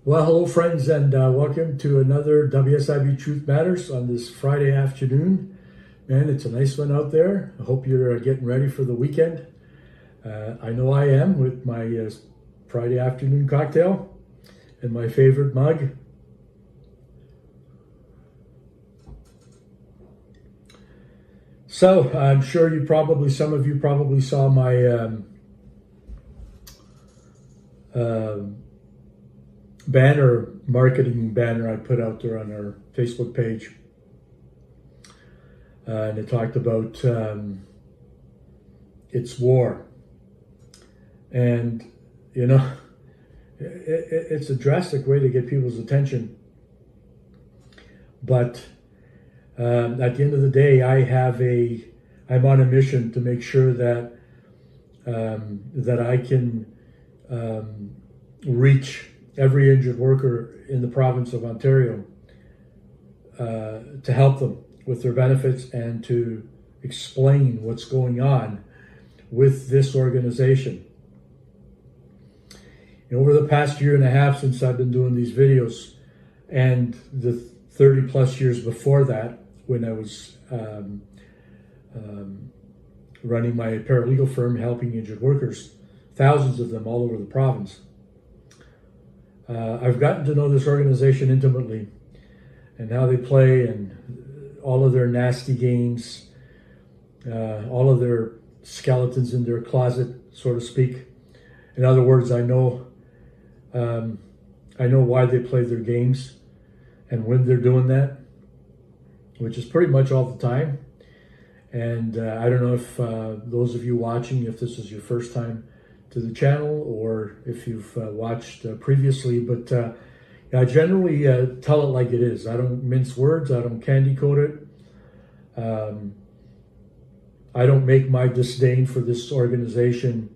Well, hello, friends, and welcome to another WSIB Truth Matters on this Friday afternoon. Man, it's a nice one out there. I hope you're getting ready for the weekend. I know I am, with my Friday afternoon cocktail and my favorite mug. So I'm sure some of you probably saw my marketing banner I put out there on our Facebook page. And it talked about it's war. And, you know, it's a drastic way to get people's attention. But at the end of the day, I'm on a mission to make sure that I can reach every injured worker in the province of Ontario to help them with their benefits and to explain what's going on with this organization. And over the past year and a half since I've been doing these videos, and the 30 plus years before that, when I was running my paralegal firm, helping injured workers, thousands of them all over the province, I've gotten to know this organization intimately and how they play and all of their nasty games, all of their skeletons in their closet, so to speak. In other words, I know why they play their games and when they're doing that, which is pretty much all the time. And I don't know if those of you watching, if this is your first time to the channel or if you've watched previously, but I generally tell it like it is. I don't mince words. I don't candy coat it. I don't make my disdain for this organization,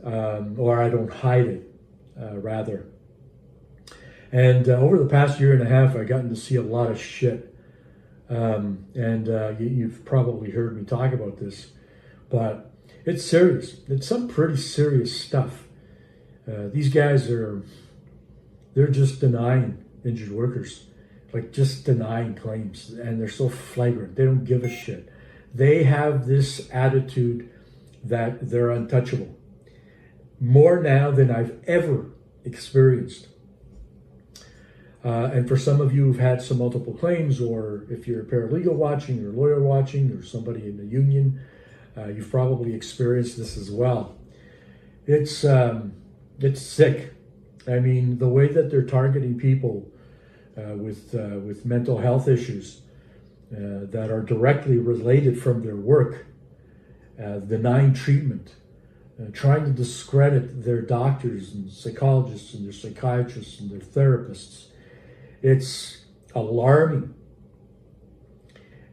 or I don't hide it, rather. And over the past year and a half, I've gotten to see a lot of shit. You've probably heard me talk about this, but it's serious. It's some pretty serious stuff. These guys they're just denying injured workers, like just denying claims, and they're so flagrant. They don't give a shit. They have this attitude that they're untouchable, more now than I've ever experienced. And for some of you who've had some multiple claims, or if you're a paralegal watching, or lawyer watching, or somebody in the union, you've probably experienced this as well. It's sick. I mean, the way that they're targeting people with mental health issues that are directly related from their work, denying treatment, trying to discredit their doctors and psychologists and their psychiatrists and their therapists. It's alarming.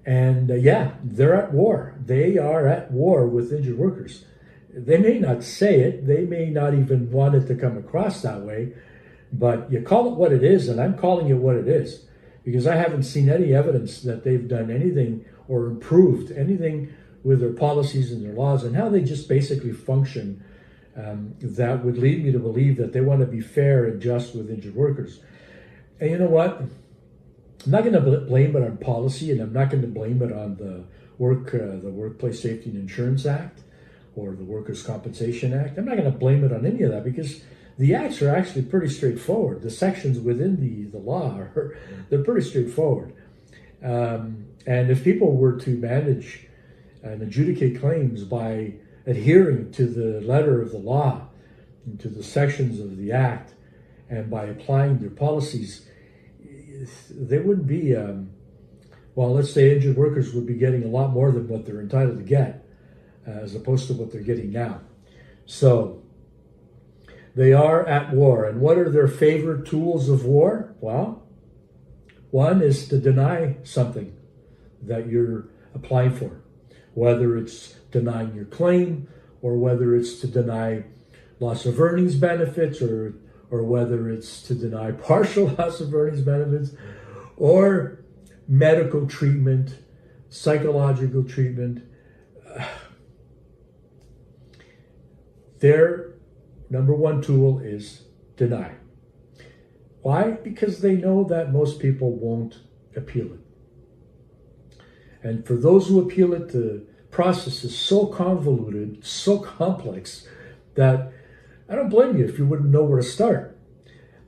And they're at war. They are at war with injured workers. They may not say it. They may not even want it to come across that way. But you call it what it is, and I'm calling it what it is, because I haven't seen any evidence that they've done anything or improved anything with their policies and their laws and how they just basically function that would lead me to believe that they want to be fair and just with injured workers. And you know what? I'm not going to blame it on policy, and I'm not going to blame it on the Workplace Safety and Insurance Act or the Workers' Compensation Act. I'm not going to blame it on any of that, because the acts are actually pretty straightforward. The sections within the law they're pretty straightforward. And if people were to manage and adjudicate claims by adhering to the letter of the law and to the sections of the act, and by applying their policies, they wouldn't be, let's say injured workers would be getting a lot more than what they're entitled to get, as opposed to what they're getting now. So they are at war. And what are their favorite tools of war? Well, one is to deny something that you're applying for, whether it's denying your claim, or whether it's to deny loss of earnings benefits, or whether it's to deny partial loss of earnings benefits, or medical treatment, psychological treatment. Their number one tool is deny. Why? Because they know that most people won't appeal it. And for those who appeal it, the process is so convoluted, so complex, that I don't blame you if you wouldn't know where to start.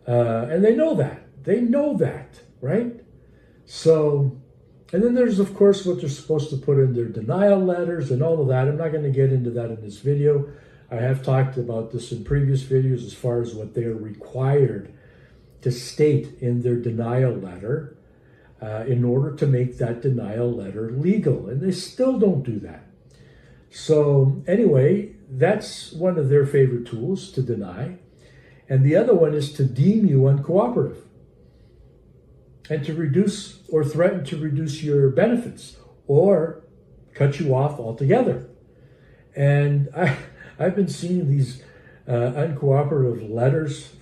And they know that. They know that, right? So, and then there's, of course, what they're supposed to put in their denial letters and all of that. I'm not going to get into that in this video. I have talked about this in previous videos as far as what they are required to state in their denial letter in order to make that denial letter legal. And they still don't do that. So anyway, that's one of their favorite tools to deny. And the other one is to deem you uncooperative and to reduce or threaten to reduce your benefits or cut you off altogether. And I've been seeing these uncooperative letters,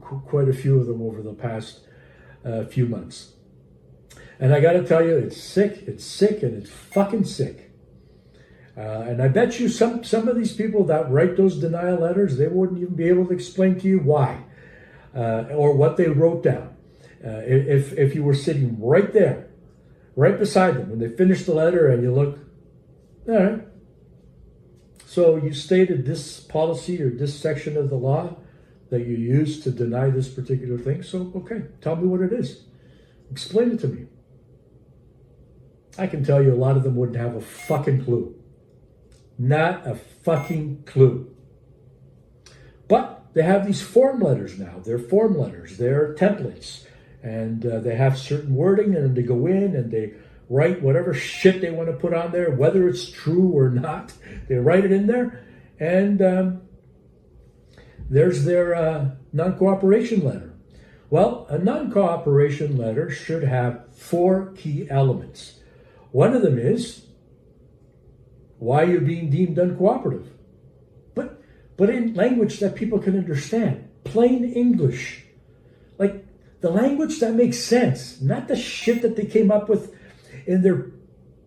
quite a few of them over the past few months. And I got to tell you, it's sick, and it's fucking sick. And I bet you some of these people that write those denial letters, they wouldn't even be able to explain to you why or what they wrote down. If you were sitting right there, right beside them, when they finished the letter and you look, all right, so you stated this policy or this section of the law that you use to deny this particular thing. So, okay, tell me what it is. Explain it to me. I can tell you a lot of them wouldn't have a fucking clue. Not a fucking clue. But they have these form letters now. They're form letters. They're templates. And they have certain wording, and they go in and they write whatever shit they want to put on there, whether it's true or not. They write it in there. And there's their non-cooperation letter. Well, a non-cooperation letter should have 4 key elements. One of them is why you're being deemed uncooperative. But in language that people can understand. Plain English. Like the language that makes sense. Not the shit that they came up with in their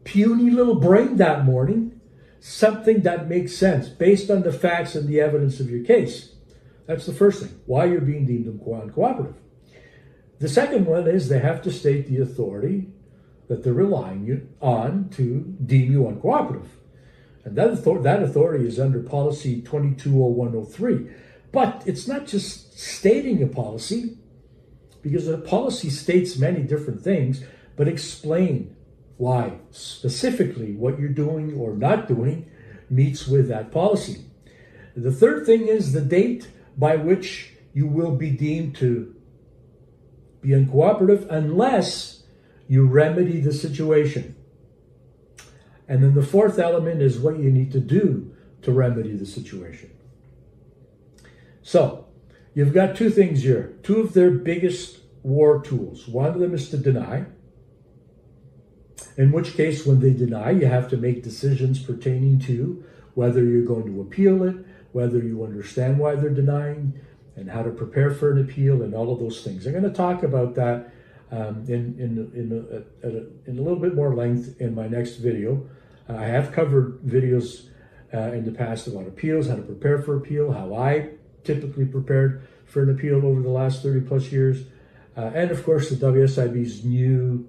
puny little brain that morning. Something that makes sense based on the facts and the evidence of your case. That's the first thing. Why you're being deemed uncooperative. The second one is they have to state the authority that they're relying on to deem you uncooperative. And that authority is under policy 220103. But it's not just stating a policy, because a policy states many different things, but explain why specifically what you're doing or not doing meets with that policy. The third thing is the date by which you will be deemed to be uncooperative unless you remedy the situation. And then the fourth element is what you need to do to remedy the situation. So, you've got 2 things here. 2 of their biggest war tools. One of them is to deny. In which case, when they deny, you have to make decisions pertaining to whether you're going to appeal it, whether you understand why they're denying, and how to prepare for an appeal, and all of those things. I'm going to talk about that in a little bit more length in my next video. I have covered videos in the past about appeals, how to prepare for appeal, how I typically prepared for an appeal over the last 30 plus years, and of course the WSIB's new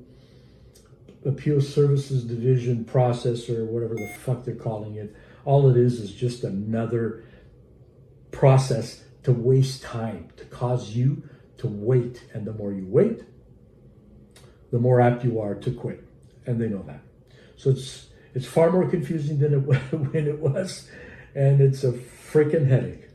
Appeal Services Division process, or whatever the fuck they're calling it. All it is just another process to waste time, to cause you to wait. And the more you wait, the more apt you are to quit. And they know that. So it's far more confusing than when it was. And it's a freaking headache.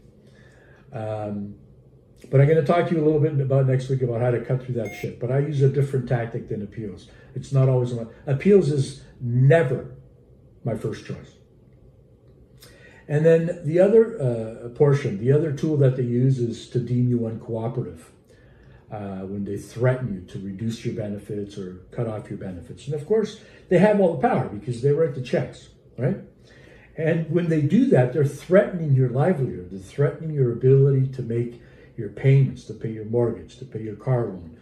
But I'm going to talk to you a little bit about next week about how to cut through that shit. But I use a different tactic than appeals. It's not always one. Appeals is never my first choice. And then the other portion, the other tool that they use is to deem you uncooperative when they threaten you to reduce your benefits or cut off your benefits. And of course, they have all the power because they write the checks, right? And when they do that, they're threatening your livelihood. They're threatening your ability to make your payments, to pay your mortgage, to pay your car loan,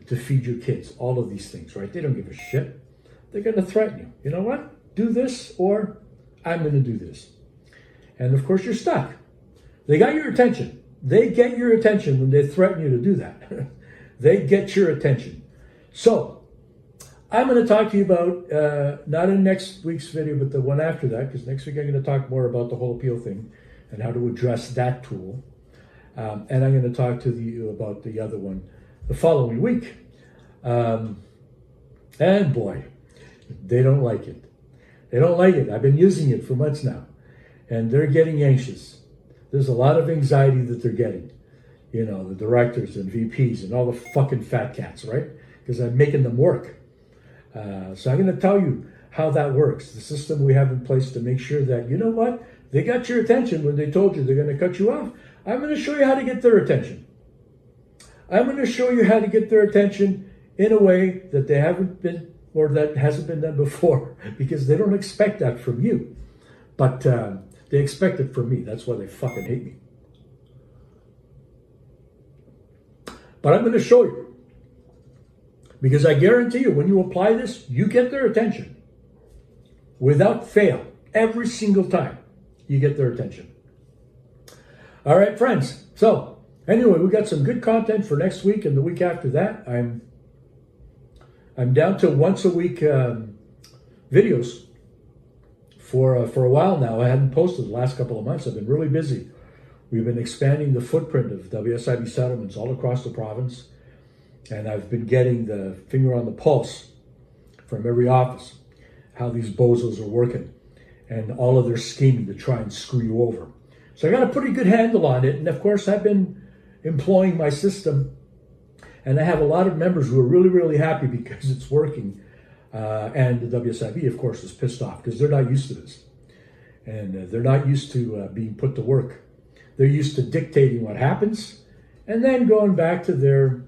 to feed your kids, all of these things, right? They don't give a shit. They're going to threaten you. You know what? Do this or I'm going to do this. And of course, you're stuck. They got your attention. They get your attention when they threaten you to do that. They get your attention. So, I'm going to talk to you about, not in next week's video, but the one after that, because next week I'm going to talk more about the whole appeal thing and how to address that tool. And I'm going to talk to you about the other one the following week. And boy, they don't like it. They don't like it. I've been using it for months now, and they're getting anxious. There's a lot of anxiety that they're getting. You know, the directors and VPs and all the fucking fat cats, right? Because I'm making them work. So I'm going to tell you how that works. The system we have in place to make sure that, you know what? They got your attention when they told you they're going to cut you off. I'm going to show you how to get their attention. I'm going to show you how to get their attention in a way that they haven't been, or that hasn't been done before, because they don't expect that from you. But they expect it from me. That's why they fucking hate me. But I'm going to show you. Because I guarantee you, when you apply this, you get their attention. Without fail. Every single time, you get their attention. All right, friends. So, anyway, we got some good content for next week and the week after that. I'm down to once a week videos for a while now. I hadn't posted the last couple of months. I've been really busy. We've been expanding the footprint of WSIB settlements all across the province. And I've been getting the finger on the pulse from every office, how these bozos are working and all of their scheming to try and screw you over. So I got a pretty good handle on it. And of course, I've been employing my system. And I have a lot of members who are really, really happy because it's working. And the WSIB, of course, is pissed off because they're not used to this. And they're not used to being put to work. They're used to dictating what happens and then going back to their,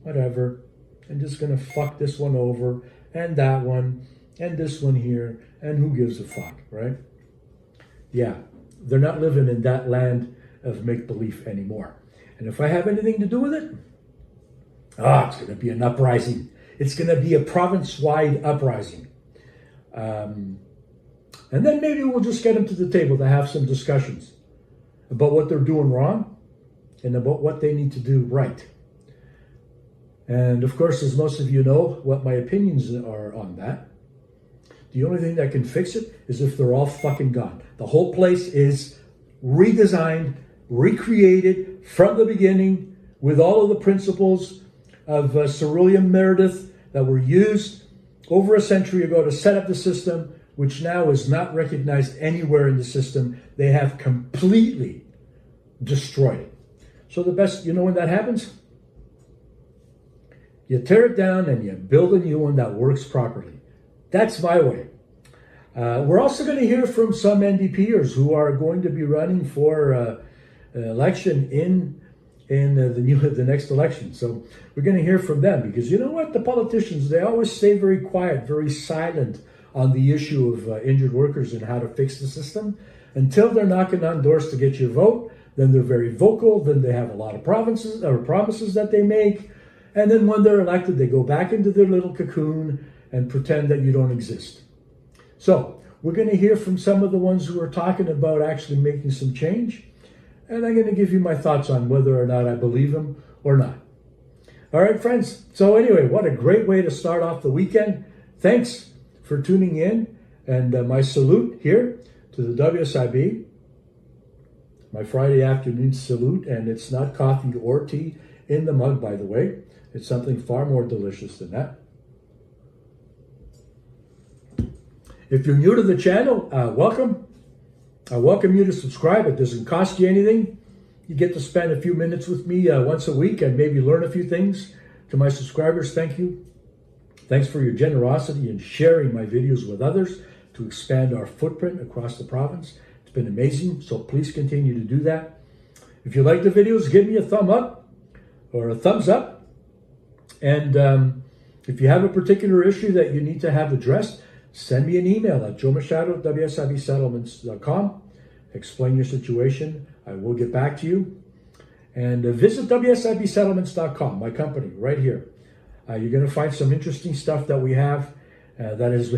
whatever. I'm just going to fuck this one over and that one and this one here. And who gives a fuck, right? Yeah, they're not living in that land of make-believe anymore. And if I have anything to do with it, it's going to be an uprising. It's going to be a province-wide uprising. And then maybe we'll just get them to the table to have some discussions about what they're doing wrong and about what they need to do right. And of course, as most of you know, what my opinions are on that. The only thing that can fix it is if they're all fucking gone. The whole place is redesigned, recreated from the beginning with all of the principles of Cerulean Meredith that were used over a century ago to set up the system, which now is not recognized anywhere in the system. They have completely destroyed it. So the best, you know when that happens? You tear it down and you build a new one that works properly. That's my way. We're also going to hear from some NDPers who are going to be running for election in the next election. So we're going to hear from them because you know what? The politicians, they always stay very quiet, very silent on the issue of injured workers and how to fix the system. Until they're knocking on doors to get your vote, then they're very vocal. Then they have a lot of promises that they make. And then when they're elected, they go back into their little cocoon and pretend that you don't exist. So we're going to hear from some of the ones who are talking about actually making some change. And I'm going to give you my thoughts on whether or not I believe them or not. All right, friends. So anyway, what a great way to start off the weekend. Thanks for tuning in. And my salute here to the WSIB. My Friday afternoon salute. And it's not coffee or tea in the mug, by the way. It's something far more delicious than that. If you're new to the channel, welcome. I welcome you to subscribe. It doesn't cost you anything. You get to spend a few minutes with me once a week and maybe learn a few things. To my subscribers, thank you. Thanks for your generosity in sharing my videos with others to expand our footprint across the province. It's been amazing, so please continue to do that. If you like the videos, give me a thumb up or a thumbs up. And if you have a particular issue that you need to have addressed, send me an email at joemachado@wsibsettlements.com. Explain your situation. I will get back to you. And visit WSIBsettlements.com, my company, right here. You're going to find some interesting stuff that we have that has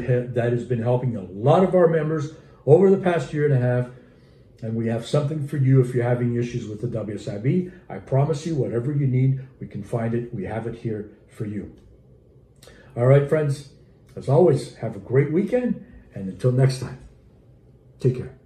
been helping a lot of our members over the past year and a half. And we have something for you if you're having issues with the WSIB. I promise you, whatever you need, we can find it. We have it here for you. All right, friends. As always, have a great weekend. And until next time, take care.